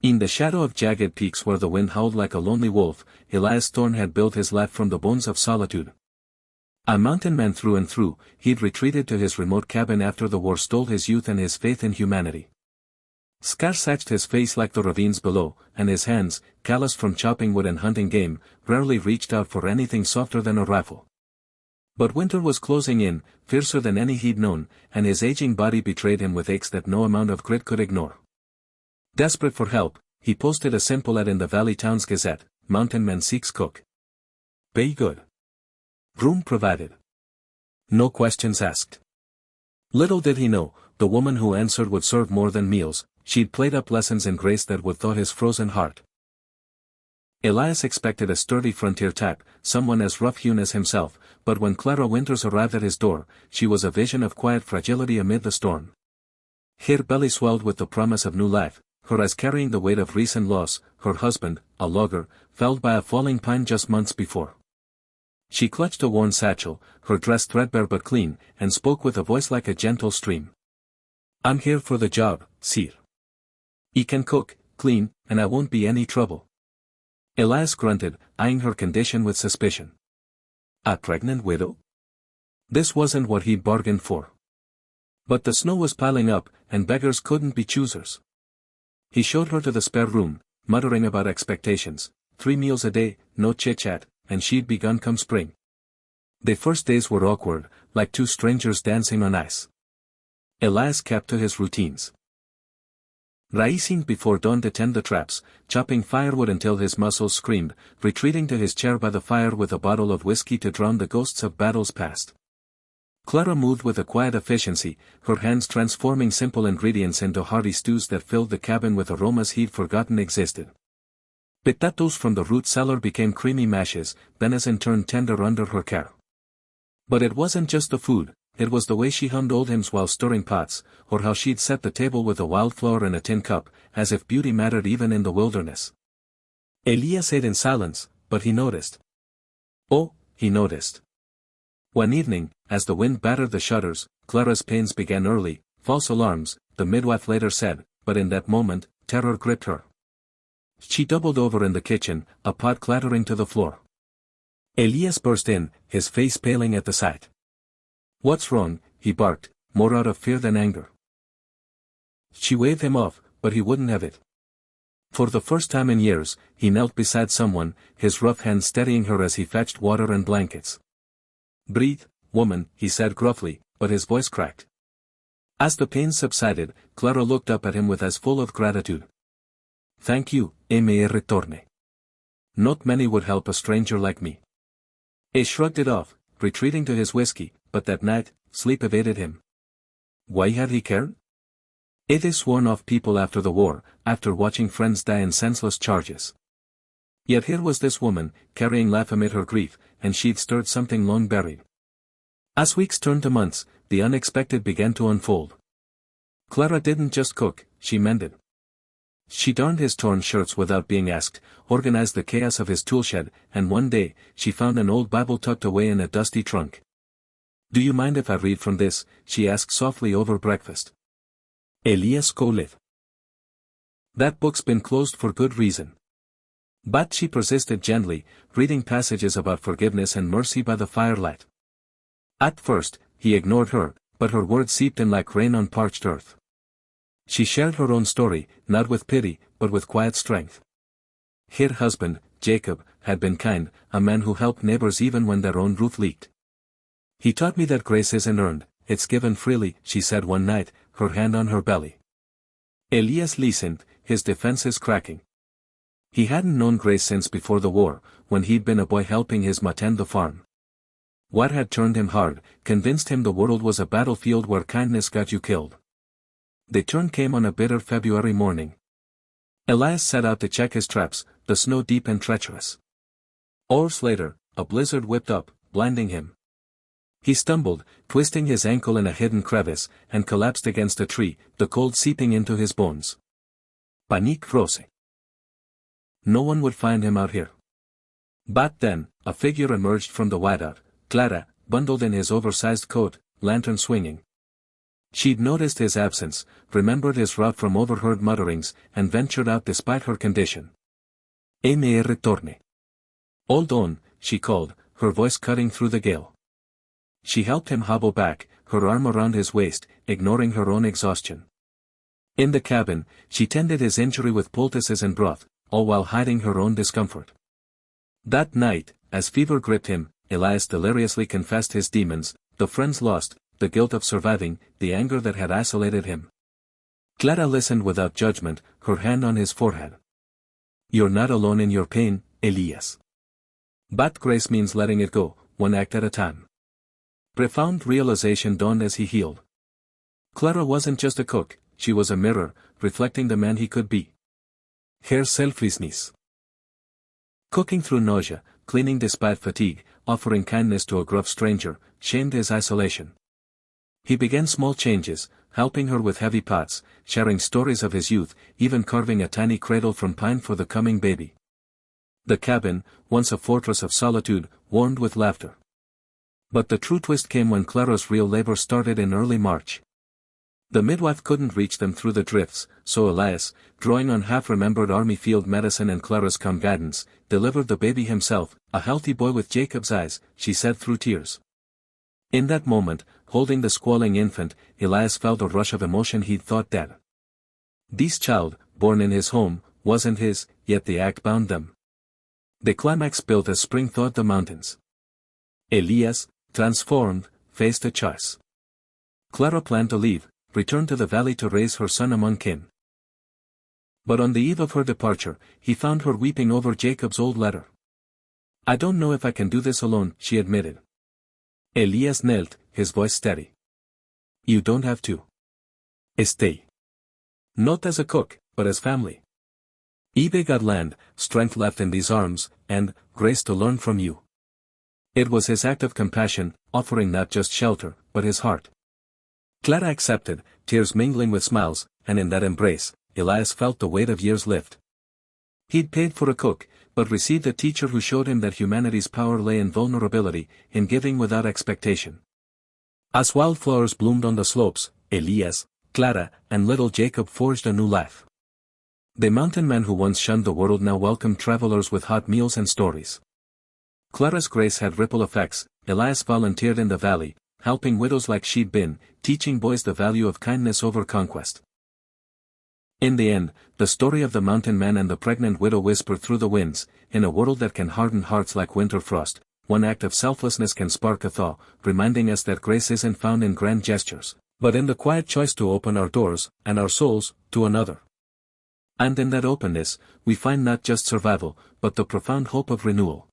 In the shadow of jagged peaks where the wind howled like a lonely wolf, Elias Thorne had built his life from the bones of solitude. A mountain man through and through, he'd retreated to his remote cabin after the war stole his youth and his faith in humanity. Scars thatched his face like the ravines below, and his hands, calloused from chopping wood and hunting game, rarely reached out for anything softer than a rifle. But winter was closing in, fiercer than any he'd known, and his aging body betrayed him with aches that no amount of grit could ignore. Desperate for help, he posted a simple ad in the Valley Town's Gazette: "Mountain Man seeks cook. Pay good. Room provided. No questions asked." Little did he know, the woman who answered would serve more than meals. She'd played up lessons in grace that would thaw his frozen heart. Elias expected a sturdy frontier type, someone as rough-hewn as himself, but when Clara Winters arrived at his door, she was a vision of quiet fragility amid the storm. Her belly swelled with the promise of new life, her eyes carrying the weight of recent loss. Her husband, a logger, felled by a falling pine just months before. She clutched a worn satchel, her dress threadbare but clean, and spoke with a voice like a gentle stream. "I'm here for the job, sir. I can cook, clean, and I won't be any trouble." Elias grunted, eyeing her condition with suspicion. A pregnant widow? This wasn't what he'd bargained for. But the snow was piling up, and beggars couldn't be choosers. He showed her to the spare room, muttering about expectations: 3 meals a day, no chit-chat, and she'd begun come spring. The first days were awkward, like two strangers dancing on ice. Elias kept to his routines. Rising before dawn to tend the traps, chopping firewood until his muscles screamed, retreating to his chair by the fire with a bottle of whiskey to drown the ghosts of battles past. Clara moved with a quiet efficiency, her hands transforming simple ingredients into hearty stews that filled the cabin with aromas he'd forgotten existed. Potatoes from the root cellar became creamy mashes, venison turned tender under her care. But it wasn't just the food, it was the way she hummed old hymns while stirring pots, or how she'd set the table with a wildflower in a tin cup, as if beauty mattered even in the wilderness. Elias ate in silence, but he noticed. Oh, he noticed. One evening, as the wind battered the shutters, Clara's pains began early, false alarms, the midwife later said, but in that moment, terror gripped her. She doubled over in the kitchen, a pot clattering to the floor. Elias burst in, his face paling at the sight. "What's wrong?" he barked, more out of fear than anger. She waved him off, but he wouldn't have it. For the first time in years, he knelt beside someone, his rough hand steadying her as he fetched water and blankets. "Breathe, woman," he said gruffly, but his voice cracked. As the pain subsided, Clara looked up at him with eyes full of gratitude. "Thank you, me retorne. Not many would help a stranger like me." He shrugged it off, retreating to his whiskey, but that night, sleep evaded him. Why had he cared? It is sworn off people after the war, after watching friends die in senseless charges. Yet here was this woman, carrying life amid her grief, and she'd stirred something long buried. As weeks turned to months, the unexpected began to unfold. Clara didn't just cook, she mended. She darned his torn shirts without being asked, organized the chaos of his toolshed, and one day, she found an old Bible tucked away in a dusty trunk. "Do you mind if I read from this?" she asked softly over breakfast. Elias Coleth. "That book's been closed for good reason." But she persisted gently, reading passages about forgiveness and mercy by the firelight. At first, he ignored her, but her words seeped in like rain on parched earth. She shared her own story, not with pity, but with quiet strength. Her husband, Jacob, had been kind, a man who helped neighbors even when their own roof leaked. "He taught me that grace isn't earned, it's given freely," she said one night, her hand on her belly. Elias listened, his defenses cracking. He hadn't known grace since before the war, when he'd been a boy helping his ma tend the farm. What had turned him hard, convinced him the world was a battlefield where kindness got you killed. The turn came on a bitter February morning. Elias set out to check his traps, the snow deep and treacherous. Hours later, a blizzard whipped up, blinding him. He stumbled, twisting his ankle in a hidden crevice, and collapsed against a tree, the cold seeping into his bones. Panique rose. No one would find him out here. But then, a figure emerged from the whiteout, Clara, bundled in his oversized coat, lantern swinging. She'd noticed his absence, remembered his route from overheard mutterings, and ventured out despite her condition. Me retorne. Hold on, she called, her voice cutting through the gale. She helped him hobble back, her arm around his waist, ignoring her own exhaustion. In the cabin, she tended his injury with poultices and broth, all while hiding her own discomfort. That night, as fever gripped him, Elias deliriously confessed his demons, the friends lost, the guilt of surviving, the anger that had isolated him. Clara listened without judgment, her hand on his forehead. You're not alone in your pain, Elias. But grace means letting it go, one act at a time. Profound realization dawned as he healed. Clara wasn't just a cook, she was a mirror, reflecting the man he could be. Her selflessness. Cooking through nausea, cleaning despite fatigue, offering kindness to a gruff stranger, shamed his isolation. He began small changes, helping her with heavy pots, sharing stories of his youth, even carving a tiny cradle from pine for the coming baby. The cabin, once a fortress of solitude, warmed with laughter. But the true twist came when Clara's real labor started in early March. The midwife couldn't reach them through the drifts, so Elias, drawing on half-remembered army field medicine and Clara's calm guidance, delivered the baby himself, a healthy boy with Jacob's eyes, she said through tears. In that moment, holding the squalling infant, Elias felt a rush of emotion he'd thought dead. This child, born in his home, wasn't his, yet the act bound them. The climax built as spring thawed the mountains. Elias, transformed, faced a choice. Clara planned to leave, return to the valley to raise her son among kin. But on the eve of her departure, he found her weeping over Jacob's old letter. I don't know if I can do this alone, she admitted. Elias knelt, his voice steady. You don't have to. Stay. Not as a cook, but as family. Ibe got land, strength left in these arms, and grace to learn from you. It was his act of compassion, offering not just shelter, but his heart. Clara accepted, tears mingling with smiles, and in that embrace, Elias felt the weight of years lift. He'd paid for a cook, but received a teacher who showed him that humanity's power lay in vulnerability, in giving without expectation. As wildflowers bloomed on the slopes, Elias, Clara, and little Jacob forged a new life. The mountain man who once shunned the world now welcomed travelers with hot meals and stories. Clara's grace had ripple effects. Elias volunteered in the valley, helping widows like she'd been, teaching boys the value of kindness over conquest. In the end, the story of the mountain man and the pregnant widow whispered through the winds, in a world that can harden hearts like winter frost, one act of selflessness can spark a thaw, reminding us that grace isn't found in grand gestures, but in the quiet choice to open our doors, and our souls, to another. And in that openness, we find not just survival, but the profound hope of renewal.